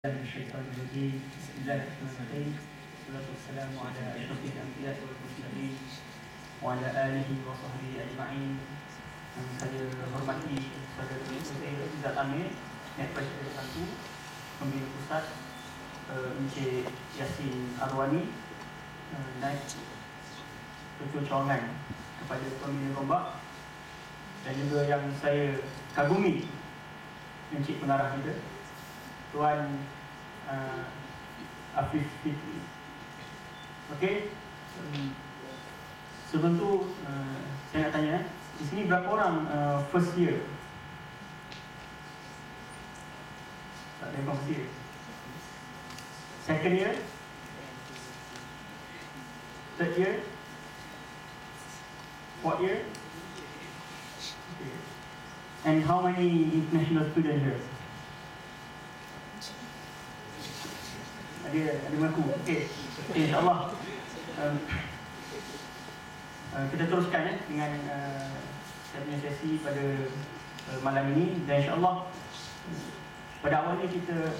Bismillahirrahmanirrahim. Bismillahirrahmanirrahim. Wassalatu wassalamu ala asyrafil anbiya'i wal mursalin wa ala alihi wa sahbihi ajma'in. Yang saya hormati saudara saya Izzat Amir, Naib Presiden 1 Pembina Pusat, Encik Yasin Arwani, Naib Ketua Cawangan kepada Pembina Gombak, dan juga yang saya kagumi, Encik Pengarah kita Tuan Afif Fitri. Okey, sebelum tu saya nak tanya, di sini berapa orang first year? Tak ada yang first year. Second year? Third year? Fourth year? Okay. And how many international students here? Ada mengaku. Okey, insyaAllah kita teruskan dengan saya punya sesi pada malam ini. Dan insyaAllah pada awalnya kita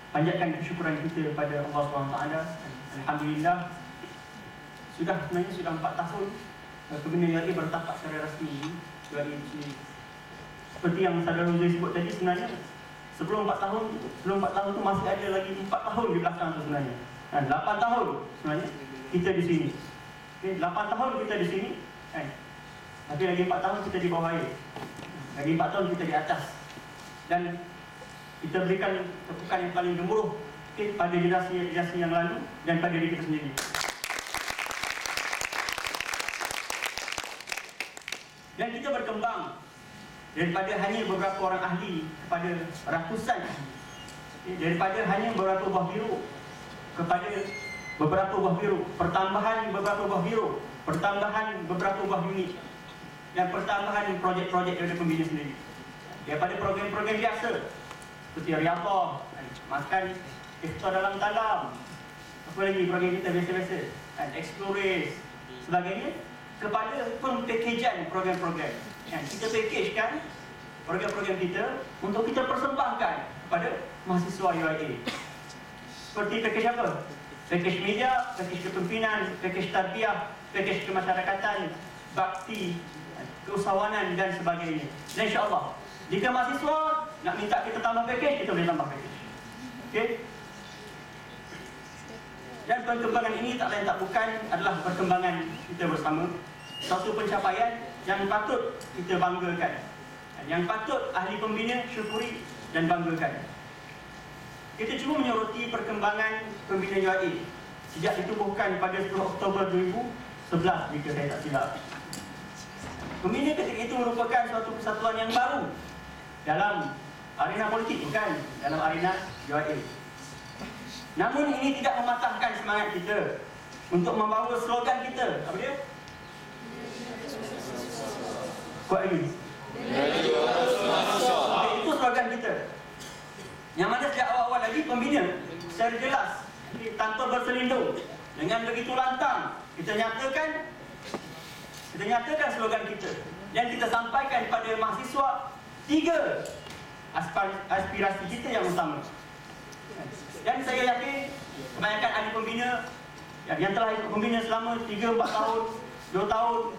panjatkan kesyukuran kita kepada Allah SWT. Alhamdulillah, sebenarnya sudah 4 tahun Pembina UAE bertapak secara rasmi UAE di sini. Seperti yang Saudara Huzai sebut tadi, sebenarnya sebelum 4 tahun tu masih ada lagi 4 tahun di belakang tu sebenarnya. 8 tahun sebenarnya kita di sini. Okay, 8 tahun kita di sini, tapi lagi 4 tahun kita di bawah air. Lagi 4 tahun kita di atas. Dan kita berikan tepukan yang paling gemuruh, okay, pada generasi yang lalu dan pada diri kita sendiri. Dan kita berkembang daripada hanya beberapa orang ahli kepada ratusan ahli, daripada hanya beberapa buah biro kepada beberapa buah biro, pertambahan beberapa buah biro, pertambahan beberapa buah unit, dan pertambahan projek-projek dari pembina sendiri. Daripada program-program biasa seperti Riyadhah, makan iftar dalam talam, apa lagi program kita biasa-biasa, Explorers, sebagainya, kepada pempackagean program-program. Kita packagekan program-program kita untuk kita persembahkan kepada mahasiswa UAE. Seperti package apa? Package media, package kepimpinan, package tarbiyah, package kemasyarakatan, bakti, keusahawanan dan sebagainya. Dan insyaAllah, jika mahasiswa nak minta kita tambah package, kita boleh tambah package. Okey? Dan perkembangan ini tak lain tak bukan adalah perkembangan kita bersama. Satu pencapaian yang patut kita banggakan, yang patut ahli pembina syukuri dan banggakan. Kita cuma menyoroti perkembangan Pembina UAE sejak ditubuhkan pada 10 Oktober 2011 jika saya tak silap. Pembina ketika itu merupakan suatu kesatuan yang baru dalam arena politik, bukan dalam arena UAE. Namun ini tidak mematahkan semangat kita untuk membawa slogan kita. Apa dia? Kuat lagi. Itu slogan kita. Yang mana sejak awal-awal lagi pembina secara jelas, tanpa berselindung, dengan begitu lantang kita nyatakan slogan kita. Dan kita sampaikan kepada mahasiswa 3 aspirasi kita yang utama. Dan saya yakin kebanyakan ahli pembina yang telah ikut pembina selama 3-4 tahun, 2 tahun,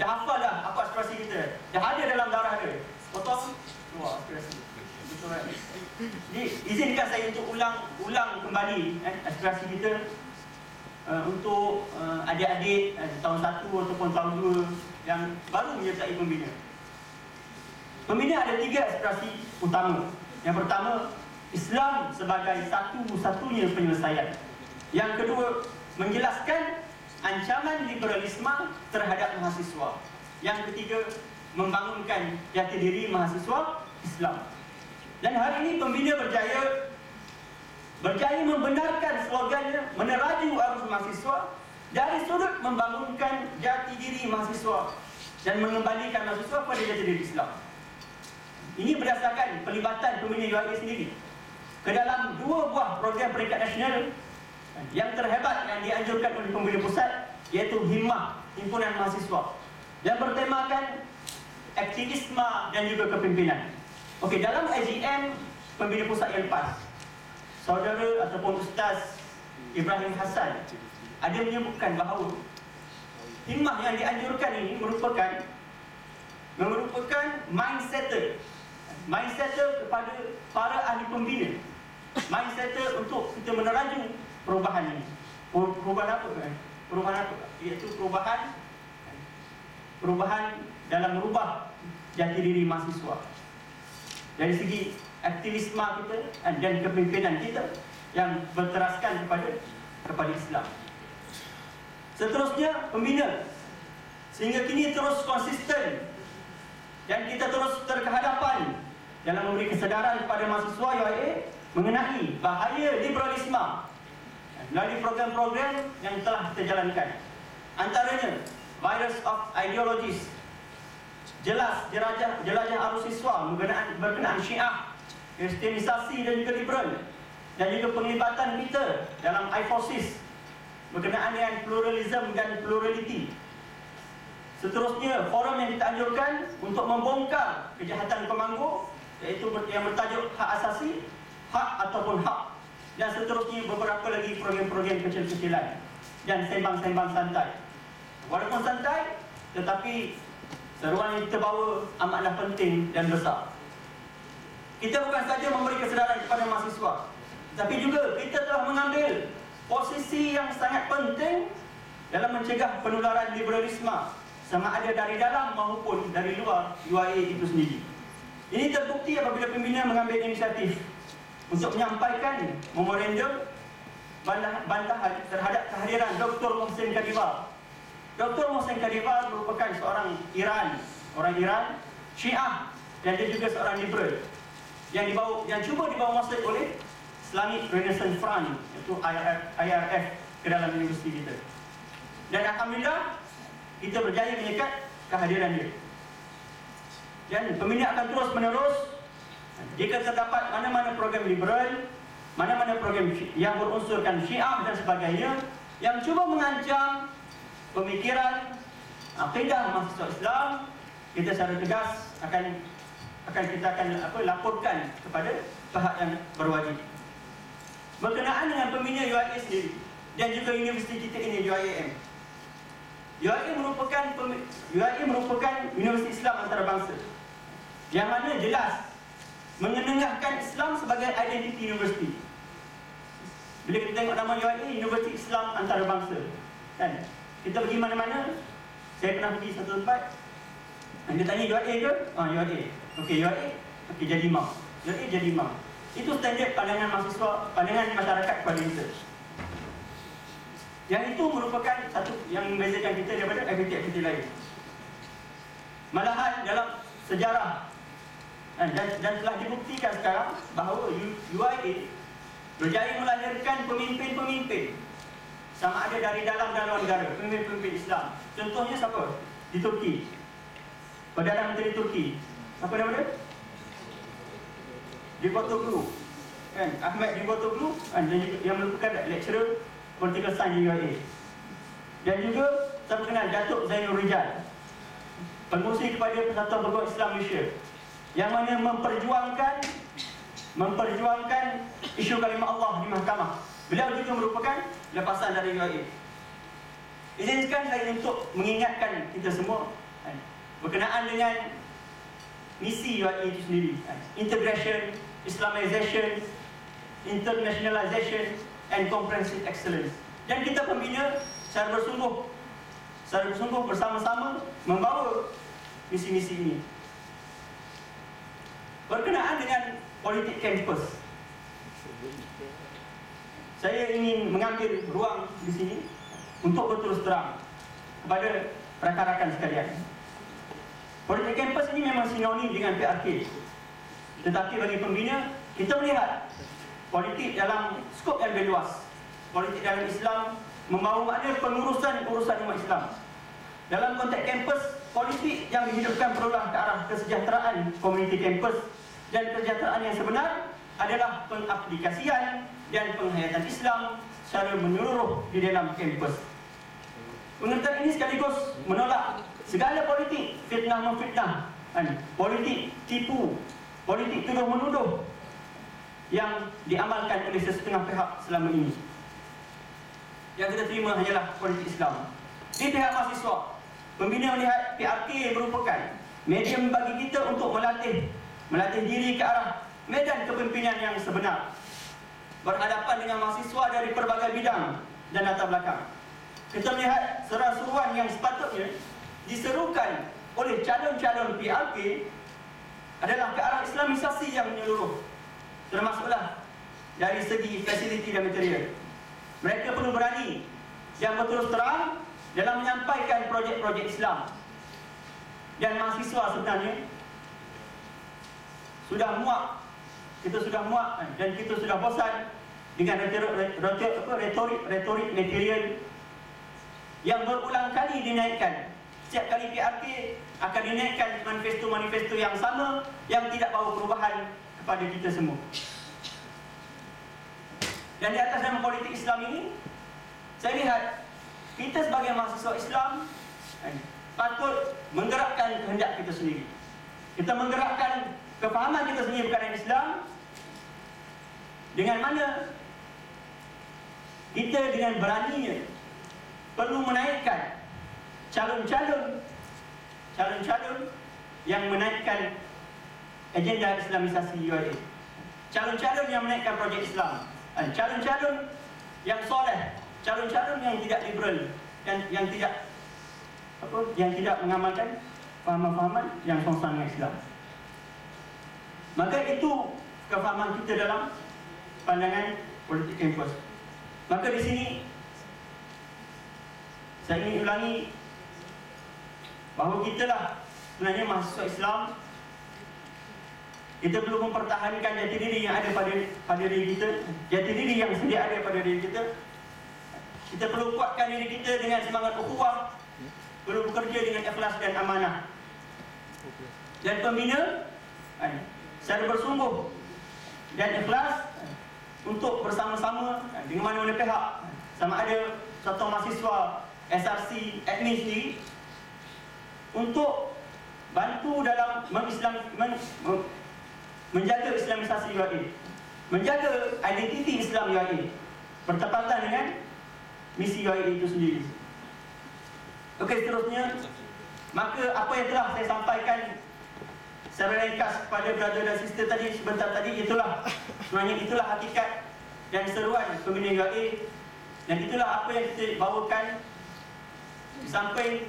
dah hafal dah apa aspirasi kita. Dah ada dalam darah dia. Potong keluar aspirasi. Betul kan? Jadi izinkan saya untuk ulang kembali aspirasi kita untuk adik-adik tahun 1 ataupun tahun 2 yang baru menyertai pembina. Pembina ada 3 aspirasi utama. Yang pertama, Islam sebagai satu-satunya penyelesaian. Yang kedua, menjelaskan ancaman liberalisme terhadap mahasiswa. Yang ketiga, membangunkan jati diri mahasiswa Islam. Dan hari ini pembina berjaya membenarkan slogannya, meneraju arus mahasiswa dari sudut membangunkan jati diri mahasiswa dan mengembalikan mahasiswa pada jati diri Islam. Ini berdasarkan pelibatan pembina UAE sendiri ke dalam 2 buah program peringkat nasional yang terhebat yang dianjurkan oleh Pembina Pusat, iaitu Himmah, Himpunan Mahasiswa, yang bertemakan aktivisme dan juga kepimpinan. Okey, dalam AGM Pembina Pusat yang lepas, saudara ataupun Ustaz Ibrahim Hassan ada menyebutkan bahawa himmah yang dianjurkan ini merupakan mindsetter kepada para ahli pembina, mindsetter untuk kita meneraju perubahan ini. Perubahan apa? Iaitu perubahan dalam merubah jati diri mahasiswa dari segi aktivisme kita dan kepimpinan kita yang berteraskan kepada Islam. Seterusnya, pembina sehingga kini terus konsisten dan kita terus terkehadapan dalam memberi kesedaran kepada mahasiswa UIA mengenai bahaya liberalisme melalui program-program yang telah kita jalankan. Antaranya, Virus of Ideologies, jelas jelajah arus siswa berkenaan Syiah, Kristianisasi dan juga liberal, dan juga penglibatan kita dalam I-Forces berkenaan dengan pluralism dan plurality. Seterusnya, forum yang kita anjurkan untuk membongkar kejahatan pemanggu, iaitu yang bertajuk hak asasi, hak ataupun hak. Dan seterusnya beberapa lagi program-program kecil-kecilan dan sembang-sembang santai. Walaupun santai, tetapi seruan yang kita bawa amatlah penting dan besar. Kita bukan saja memberi kesedaran kepada mahasiswa, tapi juga kita telah mengambil posisi yang sangat penting dalam mencegah penularan liberalisme, sama ada dari dalam maupun dari luar UIA itu sendiri. Ini terbukti apabila pembina mengambil inisiatif untuk menyampaikan memorandum bantahan terhadap kehadiran Dr. Mohsen Kadivar. Dr. Mohsen Kadivar merupakan seorang orang Iran, Syiah, dan dia juga seorang liberal yang cuba dibawa masuk oleh Islamic Renaissance Front, iaitu IRF, ke dalam universiti kita. Dan alhamdulillah kita berjaya menyekat kehadiran dia. Dan pembina akan terus menerus jika terdapat mana-mana program liberal, mana-mana program yang berunsurkan Syiah dan sebagainya yang cuba mengancam pemikiran, akidah mahasiswa Islam, kita secara tegas kita akan laporkan kepada pihak yang berwajib. Berkenaan dengan pembina UIA sendiri dan juga universiti kita ini, UIAM. UIA merupakan universiti Islam antarabangsa yang mana jelas mengenengahkan Islam sebagai identiti universiti. Bila kita tengok nama UIA, Universiti Islam Antarabangsa, kan? Kita pergi mana-mana, saya pernah pergi satu tempat, dia tanya UIA ke? UIA. Okey, UIA. Okey, jadi imam. UIA jadi imam. Itu standard pandangan mahasiswa, pandangan masyarakat kepada kita. Yang itu merupakan satu yang membezakan kita daripada aktiviti-aktiviti lain. Malahan dalam sejarah dan telah dibuktikan sekarang bahawa UIA berjaya melahirkan pemimpin-pemimpin, sama ada dari dalam dan luar negara, pemimpin-pemimpin Islam. Contohnya siapa? Di Turki, Perdana Menteri Turki, apa nama dia? Davutoglu, kan? Ahmed Davutoglu, yang merupakan lecturer political science di UIA. Dan juga saya kenal Datuk Zainul Rijal, pengurusi kepada Persatuan Berkuat Islam Malaysia, yang mana memperjuangkan isu kalimah Allah di mahkamah. Beliau juga merupakan lepasan dari UIA. Izinkan saya untuk mengingatkan kita semua berkenaan dengan misi UIA itu sendiri: integration, Islamization, internationalization and comprehensive excellence. Dan kita pembina secara bersungguh bersama-sama membawa misi-misi ini. Berkenaan dengan politik kampus, saya ingin mengambil ruang di sini untuk berterus terang kepada rakan-rakan sekalian. Politik kampus ini memang sinonim dengan PRK. Tetapi bagi pembina, kita melihat politik dalam skop yang lebih luas. Politik dalam Islam membawa makna pengurusan urusan umat Islam. Dalam konteks kampus, politik yang dihidupkan perlulah ke arah kesejahteraan komuniti kampus, dan kesejahteraan yang sebenar adalah pengaplikasian dan penghayatan Islam secara menyeluruh di dalam kampus. Pengertian ini sekaligus menolak segala politik fitnah-memfitnah, politik tipu, politik tuduh-menuduh, yang diamalkan oleh sesetengah pihak selama ini. Yang kita terima hanyalah politik Islam. Di pihak mahasiswa, pembina melihat PRK merupakan medium bagi kita untuk melatih diri ke arah medan kepimpinan yang sebenar, berhadapan dengan mahasiswa dari pelbagai bidang dan latar belakang. Kita melihat seruan-seruan yang sepatutnya diserukan oleh calon-calon PRK adalah ke arah Islamisasi yang menyeluruh, termasuklah dari segi fasiliti dan material. Mereka perlu berani dan berterus terang dalam menyampaikan projek-projek Islam. Dan mahasiswa sebenarnya sudah muak. Kita sudah muak dan kita sudah bosan dengan retorik material yang berulang kali dinaikkan. Setiap kali PRK akan dinaikkan manifesto-manifesto yang sama yang tidak bawa perubahan kepada kita semua. Dan di atas nama politik Islam ini, saya lihat kita sebagai mahasiswa Islam patut menggerakkan kehendak kita sendiri. Kita menggerakkan kefahaman kita sendiri berkaitan Islam, dengan mana kita dengan beraninya perlu menaikkan calon-calon yang menaikkan agenda Islamisasi UIA, calon-calon yang menaikkan projek Islam, calon-calon yang soleh, calon-calon yang tidak liberal, yang tidak mengamalkan fahaman-fahaman yang songsan dengan Islam. Maka itu kefahaman kita dalam pandangan politik kampus. Maka di sini saya ingin ulangi bahawa kita lah sebenarnya mahasiswa Islam. Kita perlu mempertahankan jati diri yang ada pada diri kita, jati diri yang sedia ada pada diri kita. Kita perlu kuatkan diri kita dengan semangat ukhuwah, perlu bekerja dengan ikhlas dan amanah. Dan pembina secara bersungguh dan ikhlas untuk bersama-sama dengan mana-mana pihak, sama ada satu mahasiswa, SRC, admin sendiri, untuk bantu dalam menjaga Islamisasi UIA, menjaga identiti Islam UIA bertepatan dengan misi UIA itu sendiri. Okey, seterusnya, maka apa yang telah saya sampaikan secara ringkas kepada brother dan sister tadi sebentar tadi, sebenarnya itulah hakikat dan seruan pembina UIA, dan itulah apa yang kita bawakan di samping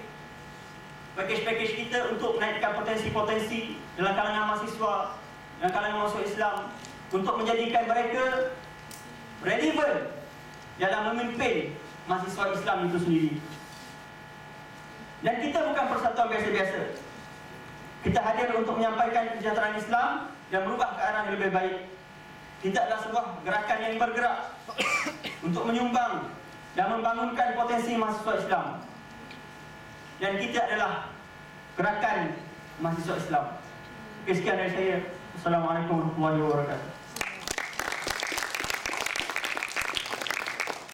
pakej-pakej kita untuk menaikkan potensi-potensi dalam kalangan mahasiswa, dalam kalangan mahasiswa Islam, untuk menjadikan mereka relevan dalam memimpin mahasiswa Islam itu sendiri. Dan kita bukan persatuan biasa-biasa. Kita hadir untuk menyampaikan kesejahteraan Islam dan merubah ke arah yang lebih baik. Kita adalah sebuah gerakan yang bergerak untuk menyumbang dan membangunkan potensi mahasiswa Islam. Dan kita adalah gerakan mahasiswa Islam. Sekian dari saya. Assalamualaikum warahmatullahi wabarakatuh.